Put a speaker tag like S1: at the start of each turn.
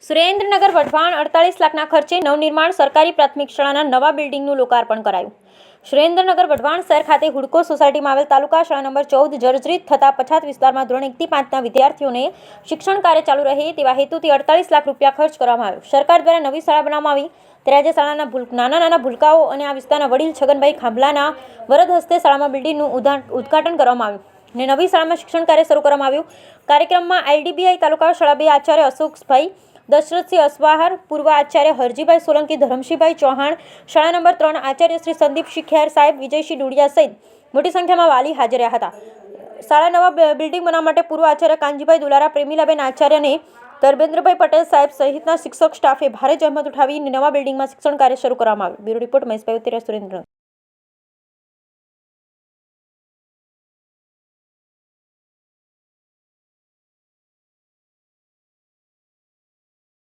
S1: સુરેન્દ્રનગર વઢવાણ 48 લાખના ખર્ચે નવનિર્માણ સરકારી પ્રાથમિક શાળાના નવા બિલ્ડિંગનું લોકાર્પણ કરાયું. સુરેન્દ્રનગર વઢવાણ શહેર ખાતે હુડકો સોસાયટીમાં આવેલ તાલુકા શાળા નંબર 14 જર્જરિત થતા પછાત વિસ્તારમાં ધોરણ 1 થી 5ના વિદ્યાર્થીઓને શિક્ષણ કાર્ય ચાલુ રહે તેવા હેતુથી 48 લાખ રૂપિયા ખર્ચ કરવામાં આવ્યો. સરકાર દ્વારા નવી શાળા બનાવવામાં આવી ત્યારે આજે શાળાના નાના ભૂલકાઓ અને આ વિસ્તારના વડીલ છગનભાઈ ખાંભલાના વરદ હસ્તે શાળામાં બિલ્ડિંગનું ઉદ્ઘાટન કરવામાં આવ્યું અને નવી શાળામાં શિક્ષણ કાર્ય શરૂ કરવામાં આવ્યું. કાર્યક્રમમાં LDBI તાલુકા શાળા 2 આચાર્ય અશોકભાઈ દશરથસિંહ અસવાહર, પૂર્વ આચાર્ય હરજીભાઈ સોલંકી, ધરમશીભાઈ ચૌહાણ, શાળા નંબર 3 આચાર્ય શ્રી સંદીપસિંહ ખેર સાહેબ, વિજયસિંહ ડુડિયા સહિત મોટી સંખ્યામાં વાલી હાજર રહ્યા હતા. શાળા નવા બિલ્ડિંગ બનાવવા માટે પૂર્વ આચાર્ય કાનજીભાઈ દુલારા, પ્રેમીલાબેન આચાર્ય અને ધર્મેન્દ્રભાઈ પટેલ સાહેબ સહિતના શિક્ષક સ્ટાફે ભારે જહેમત ઉઠાવી નવા બિલ્ડિંગમાં શિક્ષણ કાર્ય શરૂ કરવામાં આવ્યું. બ્યુરો રિપોર્ટ મહેશભાઈ ઉત્તરા, સુરેન્દ્રનગર.